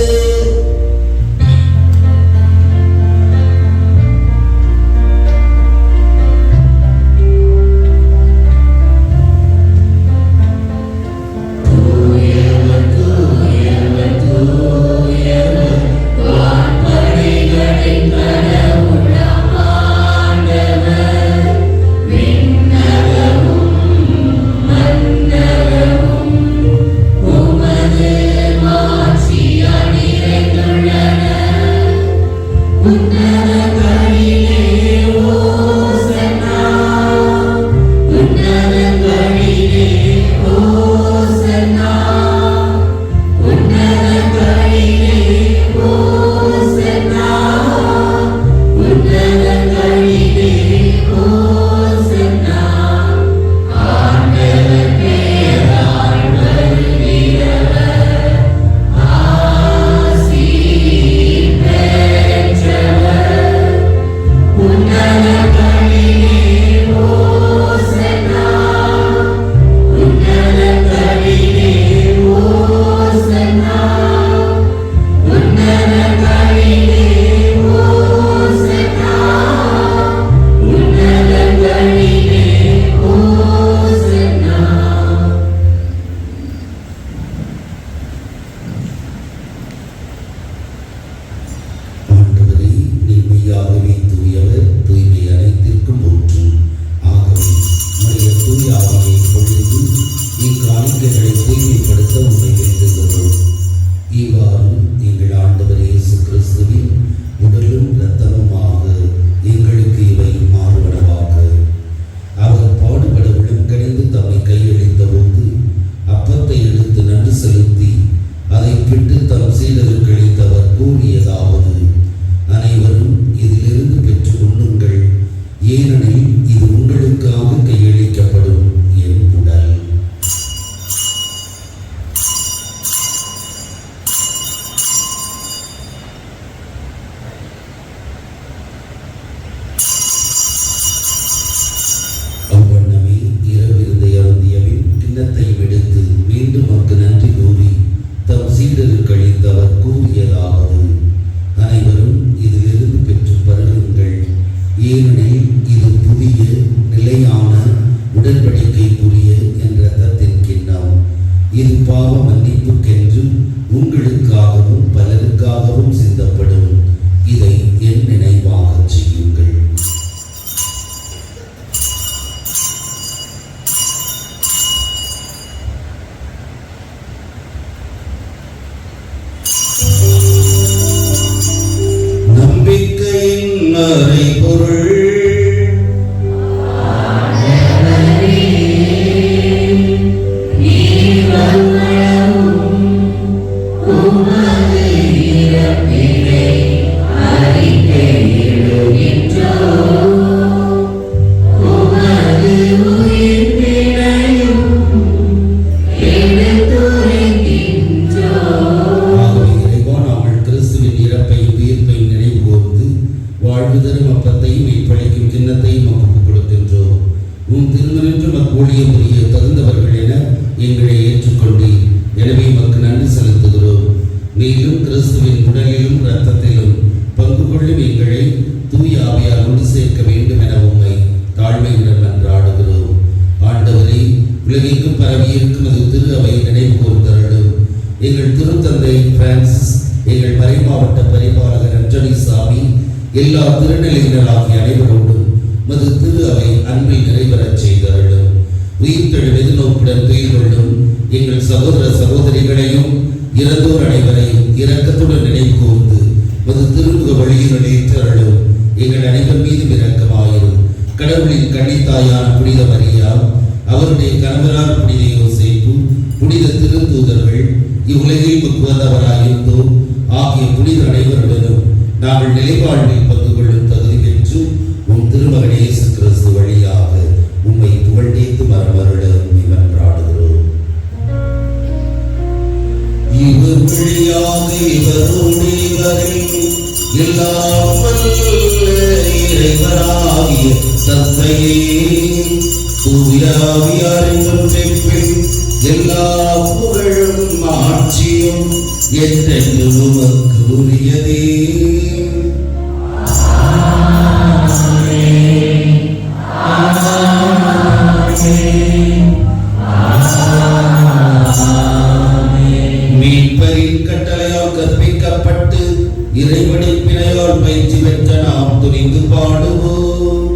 உன்னத கிண்ணத்தையும் எடுத்து மீண்டும் அவருக்கு நன்றி கூறி தம் சீடருக்கு அளித்தவர் கூறியதாவது: அனைவரும் இதிலிருந்து பெற்று பருகுங்கள், ஏனெனில் இது புதிய நிலையான உடன்படிக்கைக்குரிய என் இரத்தத்தின் கிண்ணம். இது பாவ மன்னிப்புக்கென்று உங்களுக்காகவும் பலருக்காகவும் சிந்தப்படும். இதை என் நினைவாக செய்யுங்கள். நம்பிக்கையின் மறைபொருள். எங்களை ஏற்றுக்கொண்டீர். எனவே உமக்கு நன்றி செலுத்துகிறோம். மேலும் கிறிஸ்துவின் உடலிலும் இரத்தத்திலும் பங்கு கொள்ளும் எங்களை தூய ஆவியால் ஒன்று சேர்க்க வேண்டும் என உம்மை தாழ்மையுடன் மன்றாடுகிறோம். ஆண்டவரே, உலகெங்கும் பரவியிருக்கும் அது திரு அவை நினைவு கூர்ந்தருளும். எங்கள் திருத்தந்தை பிரான்சிஸ், எங்கள் மறைமாவட்ட பரிபாலகர் அஞ்சலி சாமி, எல்லா திருநிலையினராகிய அனைவரோடும் மது திரு அவை அன்பில் நிறைவேறச் செய்தருளும். உயிர்த்தெழு எதிர்நோக்குடன் துயில் கொள்ளும் எங்கள் சகோதர சகோதரிகளையும் இறந்தோர் அனைவரையும் இரக்கத்துடன் நினைவு கூர்ந்து மது திருமுக வழியில் ஏற்றருளும். எங்கள் அனைவர் மீதும் இரக்கமாயிரும். கடவுளின் கன்னித்தாயான புனித மரியா, அவருடைய கணவரான புனித யோசேப்பு, புனித திருத்தூதர்கள், இவ்வுலகில் முக்குவந்தவராயிருந்தோம் ஆகிய புனித அனைவருடனும் நாங்கள் நிலைவாழ்வில் பங்கு கொள்ளும் தகுதி பெற்று உன் திருமகன் இயேசு கிறிஸ்து வழியாக உம்மை புகழ்ந்தேத்து மரமருள மன்றாடுகிறோம். இவர் வழியாக இவரோடு இவரை எல்லாம் வல்ல இறைவராகிய தந்தையே, தூய ஆவியாரின் ஒன்றைப்பில் எல்லா புகழும் ஆட்சியும் என்றென்றும் உமக்கு உரியதே. மீட்பரின் கட்டளையால் கற்பிக்கப்பட்டு இறைவனின் பிணையால் பயிற்சி பெற்ற நாம் துணிந்து பாடுவோம்.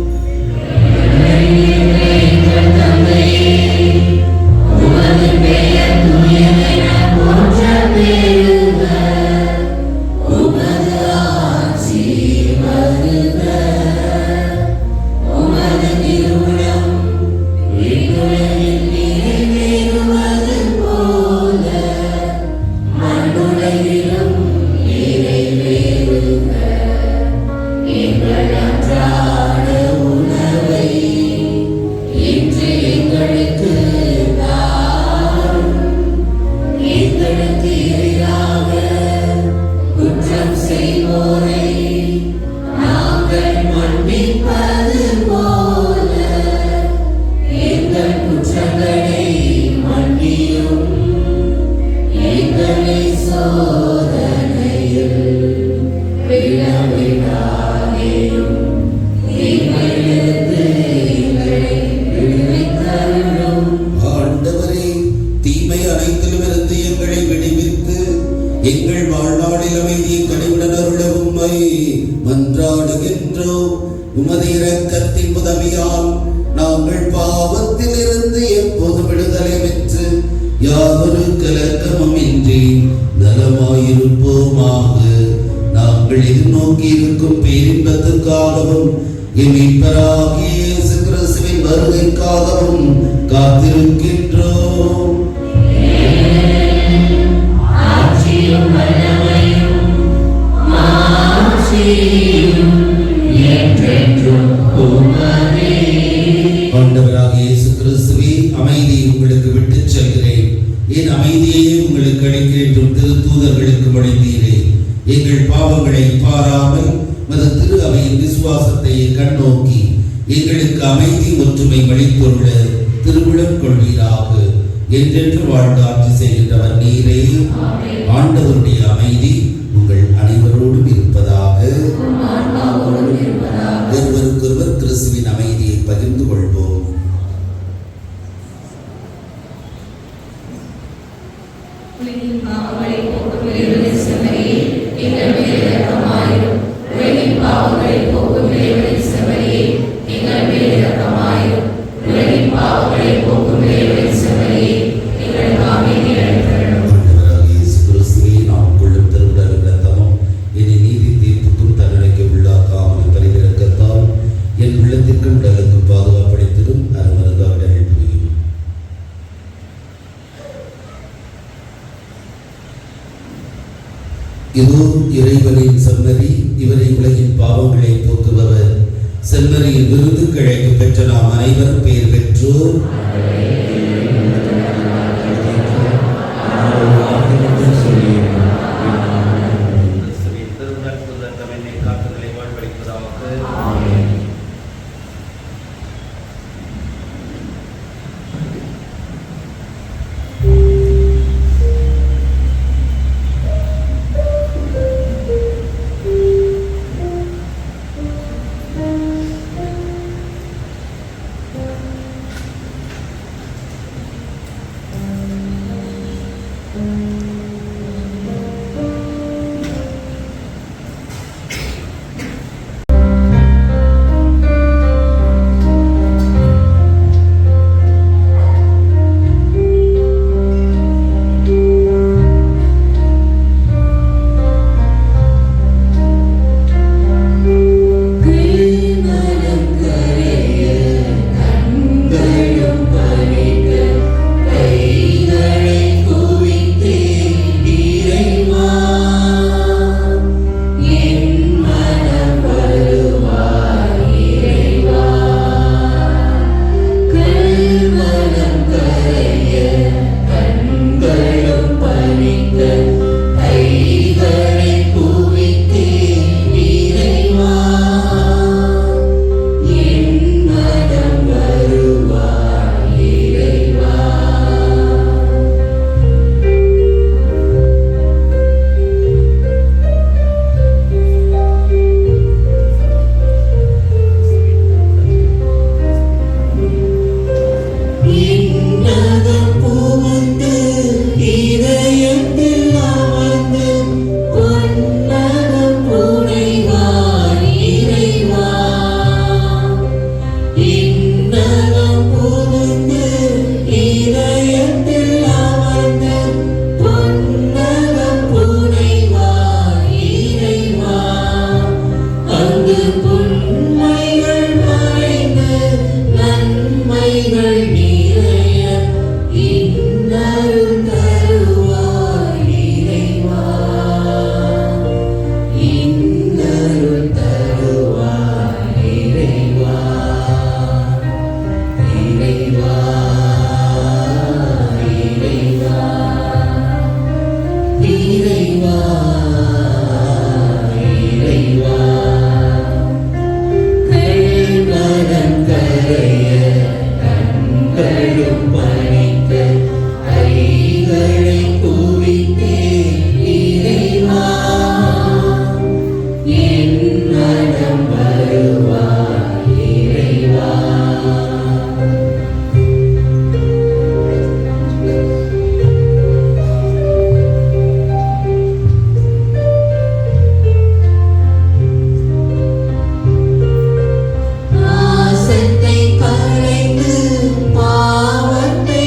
ஆண்டவரே, தீமை அனைத்திலுமிருந்து எங்களை விடுவித்து எங்கள் வாழ்நாளில் அமைதியை கனிவுடன் அருள உம்மை மன்றாடுகின்றோம். உமது இரக்கத்தின் உதவியால் நாங்கள் பாவத்தில் இருந்து எப்போதும் விடுதலை பெற்று யாதொரு கலக்கமும் இன்றி நலமாயிருப்போமாக. நாங்கள் எதிர்நோக்கி இருக்கும் பேரின்பத்துக்காகவும் என் மீட்பராகிய இயேசு கிறிஸ்துவின் வருகைக்காகவும் காத்திருக்கின்றோம். ஆண்டவராகிய இயேசு கிறிஸ்துவே, அமைதியை உங்களுக்கு விட்டுச் செல்கிறேன், என் அமைதியையே உங்களுக்கு அளிக்கிறேன் என்றும் திருத்தூதர்களுக்கு மொழிந்தீரே. எங்கள் பாவங்களை பாராமல் மது திரு அவையின் விசுவாசத்தை கண்ணோக்கி எங்களுக்கு அமைதி ஒற்றுமை வழித்தொள்ள திருவிழம் கொள்வீராக. என்றென்று வாழ்ந்து ஆட்சி செய்கின்றவர் நீரே. ஆண்டவருடைய அமைதி உங்கள் அனைவரோடும் இருப்பதாக. ஒருவருக்கொருவர் கிறிஸ்துவின் அமைதியை பகிர்ந்து கொள்வோம். ஆண்டவராகிய இயேசு கிறிஸ்துவே, நாம் கொள்ளும் திருவுடலும் இரத்தமும் என்னை நீதி தீர்ப்புக்கும் தண்டனைக்கு உள்ளாக்காமல் பரிவிரக்கத்தால் என் உள்ளத்திற்கும் உடலுக்கும் பாதுகாப்பளித்திடும் அருமருந்தாக புரியும். இதோ இறைவனின் செம்மறி, இவரை உலகின் பாவங்களை போக்குபவர். செம்மறியின் விருது கிழக்கு பெற்ற நாம் அனைவரும் பெயர் பெற்றோர். ஆசத்தை களைந்து பாவத்தை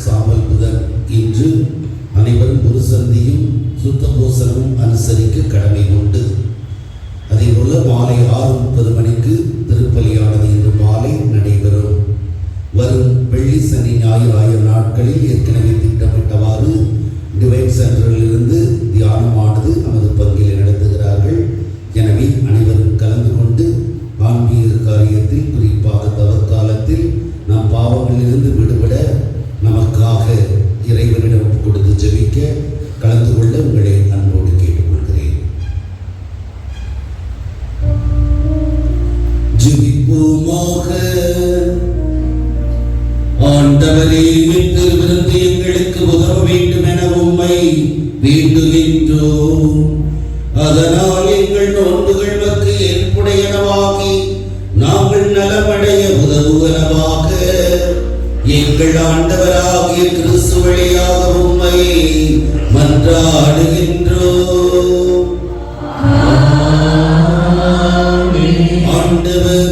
சாமல் புதன் இன்று அனைவரும் ஒரு சந்தியும் சுத்தபோசனமும் அனுசரிக்க கடமை உண்டு. அதே போல மாலை 6:30 மணிக்கு திருப்பலியானது இன்று மாலை நடைபெறும். வரும் வெள்ளி சனி ஞாயிறு ஆகிய நாட்களில் ஏற்கனவே திட்டமிட்டவாறு டிவைன் சென்டரிலிருந்து தியானமானது நமது பங்கில் நடத்துகிறார்கள். எனவே அனைவரும் கலந்து கொண்டு ஆன்மீக காரியத்தில், குறிப்பாக தவக்காலத்தில் நம் பாவங்களிலிருந்து விடுபட நமக்காக இறைவனிடம் கொடுத்து ஜெபிக்க கலந்து கொள்ள உங்களை அன்போடு கேட்டுக்கொள்கிறேன். ஜெபிப்போமாக. ஆண்டவரே, திருவிருந்து எங்களுக்கு உதவ வேண்டும் என உம்மை வேண்டுகின்றோம். அதனால் எங்கள் நோன்புகள் மக்கு ஏற்புடையனவாகி நாங்கள் நலமடைய உதவுவனவாக எங்கள் ஆண்டவராகிய கிறிஸ்து வழியாக உம்மை மன்றாடுகின்றோம். ஆண்டவர்